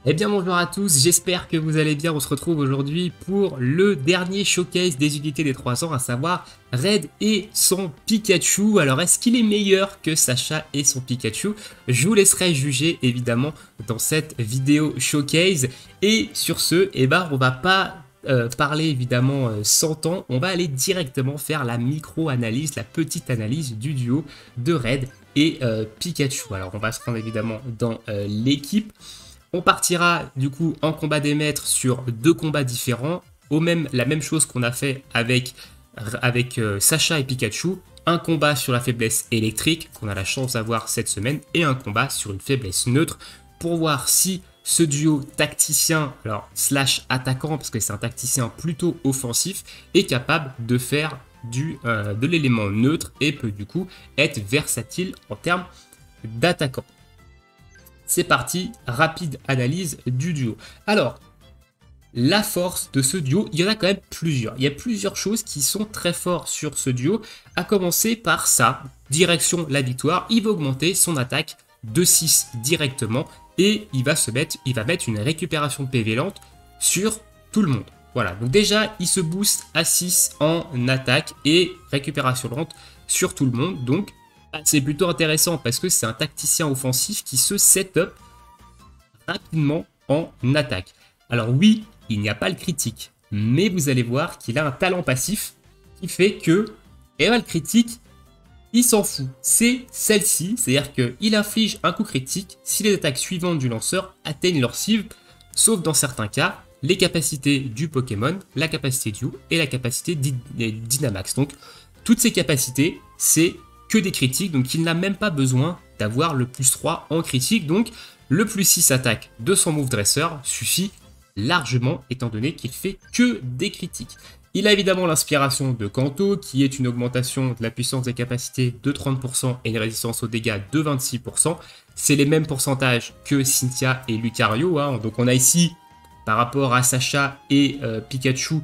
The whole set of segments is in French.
Eh bien bonjour à tous, j'espère que vous allez bien. On se retrouve aujourd'hui pour le dernier showcase des unités des 3 ans, à savoir Red et son Pikachu. Alors est-ce qu'il est meilleur que Sacha et son Pikachu? Je vous laisserai juger évidemment dans cette vidéo showcase. Et sur ce, on va pas parler évidemment sans temps, on va aller directement faire la micro-analyse, la petite analyse du duo de Red et Pikachu. Alors on va se prendre évidemment dans l'équipe. On partira du coup en combat des maîtres sur deux combats différents, la même chose qu'on a fait avec Sacha et Pikachu, un combat sur la faiblesse électrique qu'on a la chance d'avoir cette semaine et un combat sur une faiblesse neutre pour voir si ce duo tacticien, alors slash attaquant parce que c'est un tacticien plutôt offensif, est capable de faire de l'élément neutre et peut du coup être versatile en termes d'attaquant. C'est parti, rapide analyse du duo. Alors, la force de ce duo, il y en a quand même plusieurs. Il y a plusieurs choses qui sont très fortes sur ce duo, à commencer par ça, direction la victoire. Il va augmenter son attaque de 6 directement et il va mettre une récupération de PV lente sur tout le monde. Voilà, donc déjà, il se booste à 6 en attaque et récupération lente sur tout le monde. Donc, c'est plutôt intéressant parce que c'est un tacticien offensif qui se set up rapidement en attaque. Alors oui, il n'y a pas le critique, mais vous allez voir qu'il a un talent passif qui fait que le critique, il s'en fout. C'est celle-ci, c'est-à-dire qu'il inflige un coup critique si les attaques suivantes du lanceur atteignent leur cible, sauf dans certains cas, les capacités du Pokémon, la capacité duo et la capacité Dynamax. Donc toutes ces capacités, c'est que des critiques, donc il n'a même pas besoin d'avoir le plus 3 en critique, donc le plus 6 attaque de son move dresseur suffit largement étant donné qu'il fait que des critiques. Il a évidemment l'inspiration de Kanto qui est une augmentation de la puissance des capacités de 30% et une résistance aux dégâts de 26%. C'est les mêmes pourcentages que Cynthia et Lucario, hein. Donc on a ici par rapport à Sacha et Pikachu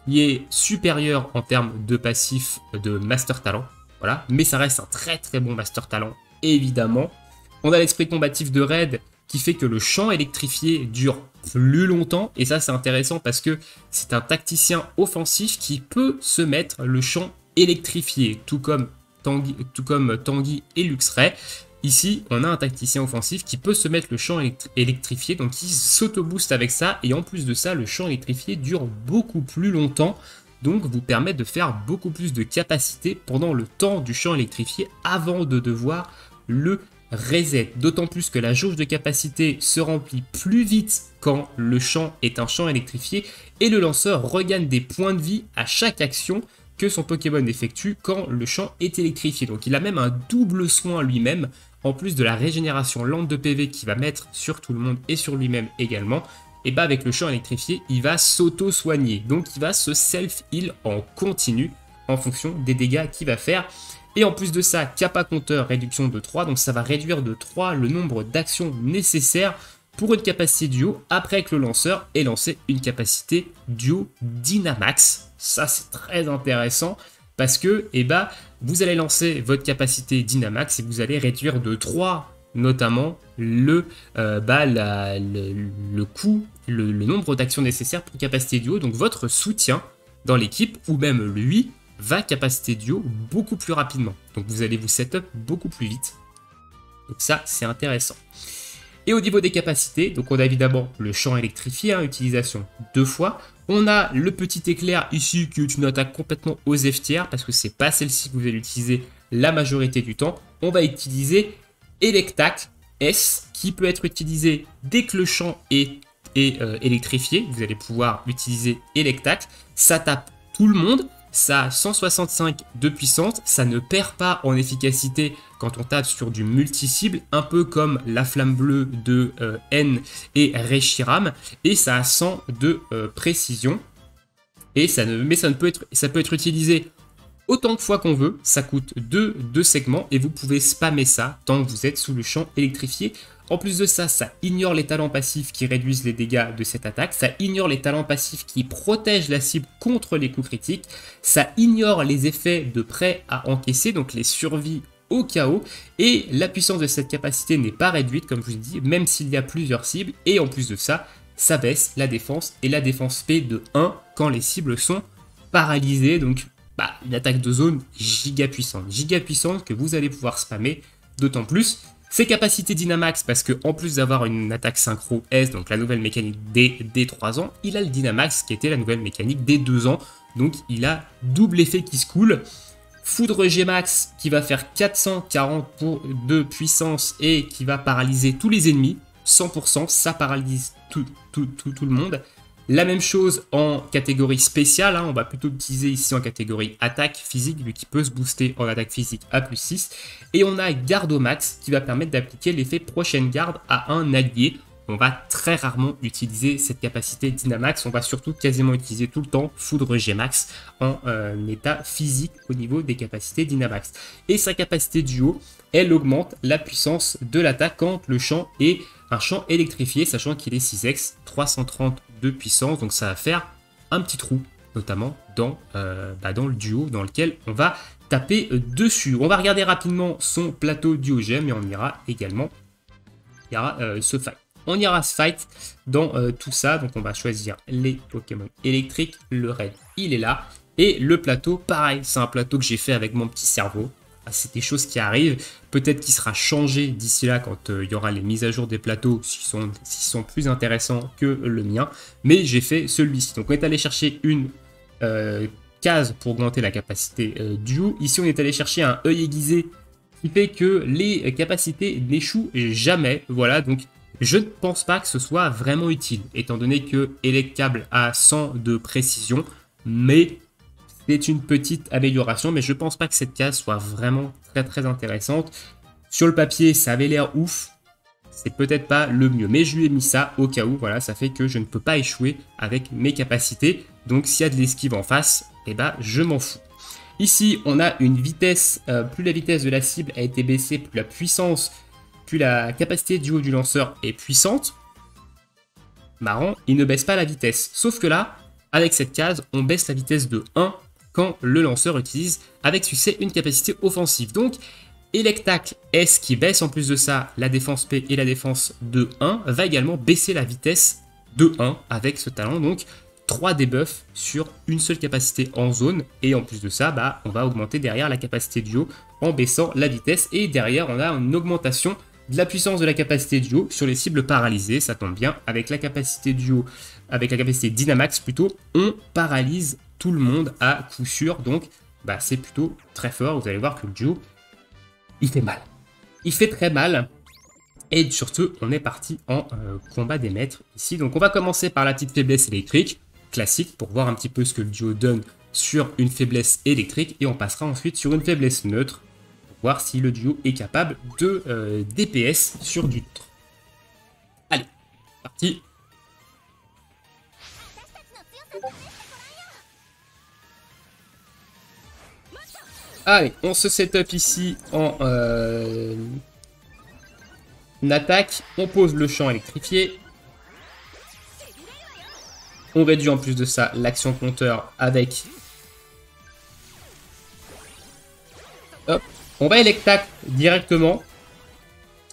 qui est supérieur en termes de passif de Master Talent. Voilà, mais ça reste un très très bon Master Talent, évidemment. On a l'esprit combatif de Red qui fait que le champ électrifié dure plus longtemps. Et ça, c'est intéressant parce que c'est un tacticien offensif qui peut se mettre le champ électrifié, tout comme Tanguy et Luxray. Ici, on a un tacticien offensif qui peut se mettre le champ électrifié, donc il s'auto-booste avec ça. Et en plus de ça, le champ électrifié dure beaucoup plus longtemps. Donc vous permet de faire beaucoup plus de capacité pendant le temps du champ électrifié avant de devoir le reset. D'autant plus que la jauge de capacité se remplit plus vite quand le champ est un champ électrifié et le lanceur regagne des points de vie à chaque action que son Pokémon effectue quand le champ est électrifié. Donc il a même un double soin lui-même, en plus de la régénération lente de PV qu'il va mettre sur tout le monde et sur lui-même également. Et bah avec le champ électrifié, il va s'auto-soigner. Donc il va se self-heal en continu en fonction des dégâts qu'il va faire. Et en plus de ça, Kappa compteur réduction de 3. Donc ça va réduire de 3 le nombre d'actions nécessaires pour une capacité duo après que le lanceur ait lancé une capacité duo Dynamax. Ça c'est très intéressant parce que vous allez lancer votre capacité Dynamax et vous allez réduire de 3 notamment le coût, le nombre d'actions nécessaires pour capacité duo. Donc votre soutien dans l'équipe, ou même lui, va capacité duo beaucoup plus rapidement. Donc vous allez vous setup beaucoup plus vite. Donc ça, c'est intéressant. Et au niveau des capacités, donc on a évidemment le champ électrifié, hein, utilisation 2 fois. On a le petit éclair ici qui est une attaque complètement aux F-tiers parce que c'est pas celle-ci que vous allez utiliser la majorité du temps. On va utiliser Electac S qui peut être utilisé dès que le champ est électrifié. Vous allez pouvoir utiliser Electac. Ça tape tout le monde. Ça a 165 de puissance. Ça ne perd pas en efficacité quand on tape sur du multi-cible. Un peu comme la flamme bleue de N et Reshiram. Et ça a 100 de précision. Et ça peut être utilisé autant de fois qu'on veut, ça coûte 2 segments et vous pouvez spammer ça tant que vous êtes sous le champ électrifié. En plus de ça, ça ignore les talents passifs qui réduisent les dégâts de cette attaque, ça ignore les talents passifs qui protègent la cible contre les coups critiques, ça ignore les effets de prêt à encaisser, donc les survies au KO. Et la puissance de cette capacité n'est pas réduite, comme je vous ai dit, même s'il y a plusieurs cibles. Et en plus de ça, ça baisse la défense et la défense P de 1 quand les cibles sont paralysées. Donc une attaque de zone giga puissante que vous allez pouvoir spammer d'autant plus. Ses capacités Dynamax, parce que en plus d'avoir une attaque synchro S, donc la nouvelle mécanique des 3 ans, il a le Dynamax qui était la nouvelle mécanique des 2 ans. Donc il a double effet qui se coule. Foudre G-Max qui va faire 440 de puissance et qui va paralyser tous les ennemis. 100%, ça paralyse tout le monde. La même chose en catégorie spéciale, on va plutôt utiliser ici en catégorie attaque physique, vu qu'il peut se booster en attaque physique à plus 6. Et on a Garde au max qui va permettre d'appliquer l'effet prochaine garde à un allié. On va très rarement utiliser cette capacité Dynamax, on va surtout quasiment utiliser tout le temps Foudre G-Max en état physique au niveau des capacités Dynamax. Et sa capacité duo, elle augmente la puissance de l'attaque quand le champ est un champ électrifié, sachant qu'il est 6x, 330 de puissance, donc ça va faire un petit trou, notamment dans le duo dans lequel on va taper dessus. On va regarder rapidement son plateau duo gem et on ira également, ce fight. On ira se fight dans tout ça, donc on va choisir les Pokémon électriques, le raid il est là, et le plateau pareil, c'est un plateau que j'ai fait avec mon petit cerveau. C'est des choses qui arrivent, peut-être qu'il sera changé d'ici là quand il y aura les mises à jour des plateaux s'ils sont plus intéressants que le mien, mais j'ai fait celui-ci. Donc on est allé chercher une case pour augmenter la capacité duo. Ici on est allé chercher un œil aiguisé qui fait que les capacités n'échouent jamais. Voilà, donc je ne pense pas que ce soit vraiment utile, étant donné que Electable a 100 de précision, mais c'est une petite amélioration, mais je pense pas que cette case soit vraiment très intéressante. Sur le papier, ça avait l'air ouf. C'est peut-être pas le mieux, mais je lui ai mis ça au cas où. Voilà, ça fait que je ne peux pas échouer avec mes capacités. Donc s'il y a de l'esquive en face, je m'en fous. Ici, on a une vitesse. Plus la vitesse de la cible a été baissée, plus la puissance, plus la capacité du haut du lanceur est puissante. Marrant, il ne baisse pas la vitesse. Sauf que là, avec cette case, on baisse la vitesse de 1 quand le lanceur utilise avec succès une capacité offensive. Donc, Electacle S qui baisse en plus de ça la défense P et la défense de 1 va également baisser la vitesse de 1 avec ce talent. Donc, 3 debuffs sur une seule capacité en zone. Et en plus de ça, on va augmenter derrière la capacité duo en baissant la vitesse. Et derrière, on a une augmentation de la puissance de la capacité duo sur les cibles paralysées. Ça tombe bien, avec la capacité duo, avec la capacité Dynamax plutôt, on paralyse tout le monde à coup sûr, donc c'est plutôt très fort. Vous allez voir que le duo, il fait mal. Il fait très mal. Et surtout, on est parti en combat des maîtres ici. Donc on va commencer par la petite faiblesse électrique, classique, pour voir un petit peu ce que le duo donne sur une faiblesse électrique. Et on passera ensuite sur une faiblesse neutre, pour voir si le duo est capable de DPS sur du neutre. Allez, parti. Allez, on se setup ici en attaque. On pose le champ électrifié. On réduit en plus de ça l'action compteur avec... Hop. On va Electacle directement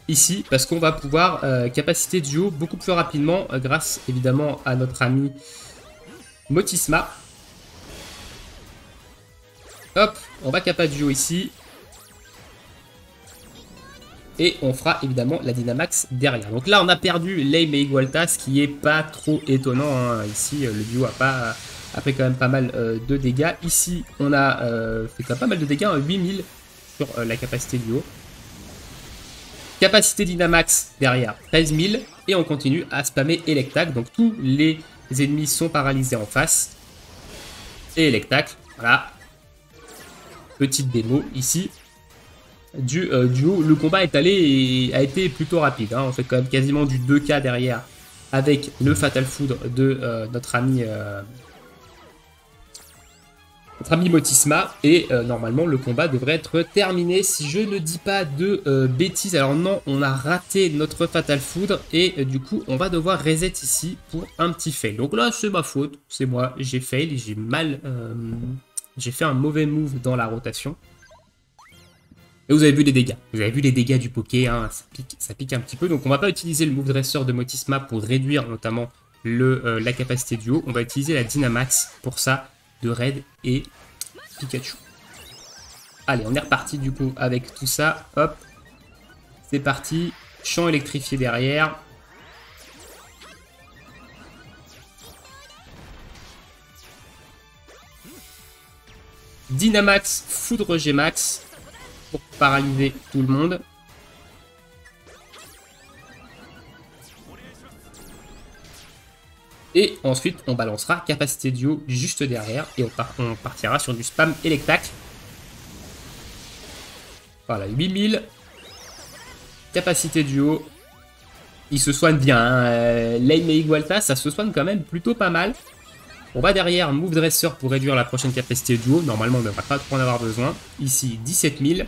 ici parce qu'on va pouvoir capacité duo beaucoup plus rapidement grâce évidemment à notre ami Motisma. Hop, on va capa duo ici. Et on fera évidemment la Dynamax derrière. Donc là, on a perdu Lame et Igualta, ce qui est pas trop étonnant. Ici, le duo a fait quand même pas mal de dégâts. Ici, on a fait quand même pas mal de dégâts, 8000 sur la capacité duo. Capacité Dynamax derrière, 13000. Et on continue à spammer Electacle. Donc tous les ennemis sont paralysés en face. Et Electacle, voilà. Petite démo ici du duo. Le combat est allé et a été plutôt rapide. On fait quand même quasiment du 2K derrière avec le Fatal Foudre de notre ami Motisma. Et normalement le combat devrait être terminé si je ne dis pas de bêtises. Alors non, on a raté notre Fatal Foudre et du coup on va devoir reset ici pour un petit fail. Donc là c'est ma faute, c'est moi, j'ai fail, j'ai fait un mauvais move dans la rotation. Et vous avez vu les dégâts. Vous avez vu les dégâts du Poké, hein, ça pique un petit peu. Donc on va pas utiliser le Move Dresser de Motisma pour réduire notamment la capacité du haut. On va utiliser la Dynamax pour ça de Red et Pikachu. Allez, on est reparti du coup avec tout ça. Hop, c'est parti. Champ électrifié derrière. Dynamax, Foudre G-Max pour paralyser tout le monde. Et ensuite, on balancera capacité duo juste derrière et on partira sur du spam Electac. Voilà, 8000. Capacité duo. Il se soigne bien. Hein. Lame et Igualta, ça se soigne quand même plutôt pas mal. On va derrière Move Dresser pour réduire la prochaine capacité duo. Normalement, on ne devrait pas trop en avoir besoin. Ici, 17000.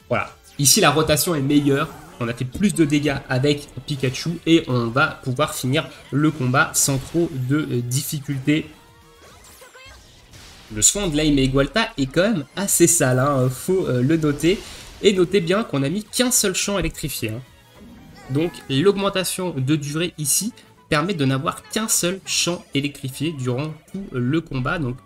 Voilà. Ici, la rotation est meilleure. On a fait plus de dégâts avec Pikachu et on va pouvoir finir le combat sans trop de difficultés. Le soin de Lame et Igualta est quand même assez sale, hein, faut le noter. Et notez bien qu'on a mis qu'un seul champ électrifié. Hein. Donc l'augmentation de durée ici permet de n'avoir qu'un seul champ électrifié durant tout le combat. Donc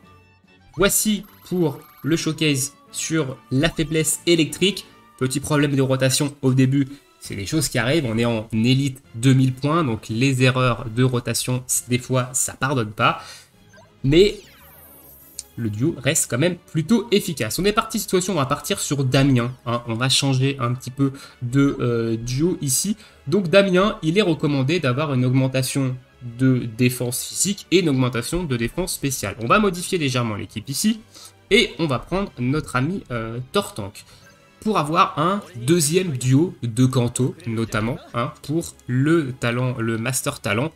voici pour le showcase sur la faiblesse électrique. Petit problème de rotation au début, c'est des choses qui arrivent. On est en élite 2000 points, donc les erreurs de rotation, des fois, ça pardonne pas. Mais le duo reste quand même plutôt efficace. On est parti cette fois-ci, on va partir sur Damien. Hein. On va changer un petit peu de duo ici. Donc Damien, il est recommandé d'avoir une augmentation de défense physique et une augmentation de défense spéciale. On va modifier légèrement l'équipe ici. Et on va prendre notre ami Tortank pour avoir un deuxième duo de Kanto, notamment hein, pour le Master Talent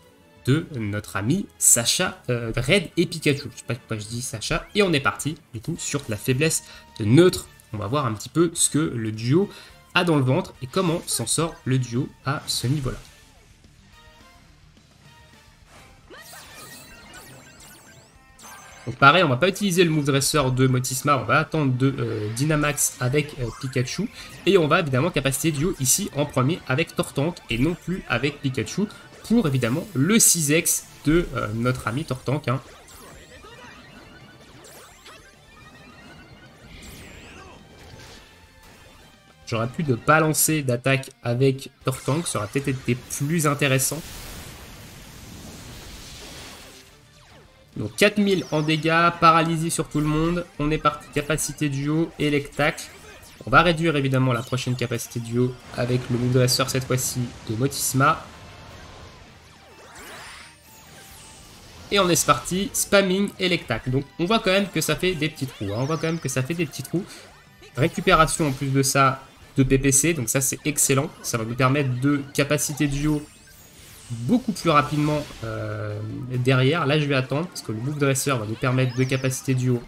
de notre ami Sacha, Red et Pikachu. Je sais pas pourquoi je dis Sacha. Et on est parti du coup sur la faiblesse neutre. On va voir un petit peu ce que le duo a dans le ventre et comment s'en sort le duo à ce niveau-là. Donc pareil, on va pas utiliser le Move Dresser de Motisma, on va attendre de Dynamax avec Pikachu. Et on va évidemment capacité duo ici en premier avec Tortank et non plus avec Pikachu. Pour évidemment le 6x de notre ami Tortank. Hein. J'aurais pu de balancer d'attaque avec Tortank, ça aurait peut-être été plus intéressant. Donc 4000 en dégâts, paralysie sur tout le monde. On est parti capacité duo, Electac. On va réduire évidemment la prochaine capacité duo avec le Move Dresser cette fois-ci de Motisma. Et on est parti, spamming Electac. Donc on voit quand même que ça fait des petits trous. Hein. On voit quand même que ça fait des petits trous. Récupération en plus de ça de PPC, donc ça c'est excellent. Ça va nous permettre de capacité duo beaucoup plus rapidement derrière. Là je vais attendre parce que le Move Dresser va nous permettre de capacité duo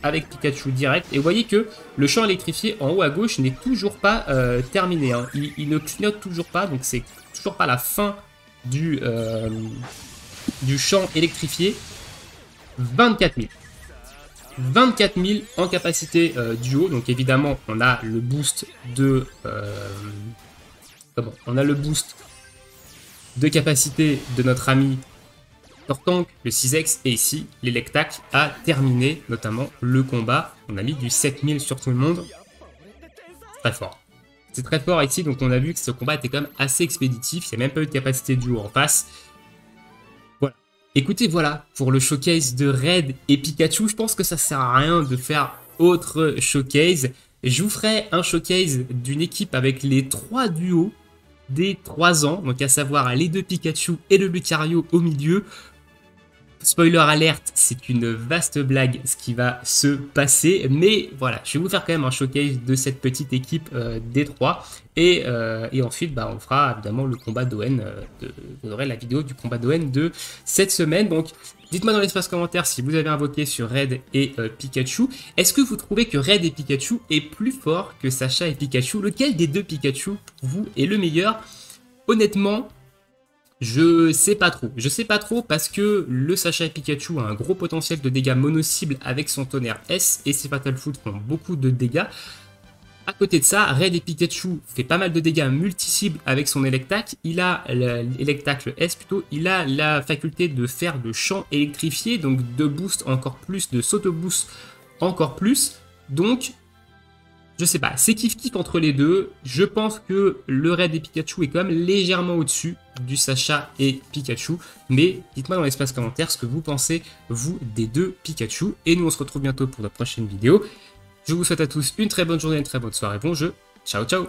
avec Pikachu direct. Et vous voyez que le champ électrifié en haut à gauche n'est toujours pas terminé. Hein. Il ne clignote toujours pas, donc c'est toujours pas la fin du champ électrifié. 24 000. 24 000 en capacité duo. Donc évidemment on a le boost de... on a le boost de capacité de notre ami Tortank, le 6x, et ici, l'Electac a terminé notamment le combat. On a mis du 7000 sur tout le monde. Très fort. C'est très fort ici, donc on a vu que ce combat était quand même assez expéditif. Il n'y a même pas eu de capacité duo en face. Voilà. Écoutez, voilà, pour le showcase de Red et Pikachu, je pense que ça sert à rien de faire autre showcase. Je vous ferai un showcase d'une équipe avec les 3 duos des 3 ans, donc à savoir les 2 Pikachu et le Lucario au milieu. Spoiler alerte, c'est une vaste blague ce qui va se passer, mais voilà, je vais vous faire quand même un showcase de cette petite équipe des trois, et ensuite on fera évidemment le combat d'ON, vous aurez la vidéo du combat d'ON de cette semaine, donc dites-moi dans l'espace commentaire si vous avez invoqué sur Red et Pikachu. Est-ce que vous trouvez que Red et Pikachu est plus fort que Sacha et Pikachu? Lequel des deux Pikachu, pour vous, est le meilleur? Honnêtement, je sais pas trop. Je sais pas trop parce que le Sacha et Pikachu a un gros potentiel de dégâts mono-cible avec son tonnerre S et ses Fatal Foot font beaucoup de dégâts. À côté de ça, Red et Pikachu fait pas mal de dégâts multi-cibles avec son Electac. Il a l'Electac, le S plutôt, il a la faculté de faire de champs électrifiés, donc de boost encore plus, de s'auto-boost encore plus. Donc, je sais pas, c'est kiff-kiff entre les deux. Je pense que le Red et Pikachu est quand même légèrement au-dessus du Sacha et Pikachu. Mais dites-moi dans l'espace commentaire ce que vous pensez, vous, des deux Pikachu. Et nous, on se retrouve bientôt pour notre prochaine vidéo. Je vous souhaite à tous une très bonne journée, une très bonne soirée, bon jeu. Ciao, ciao!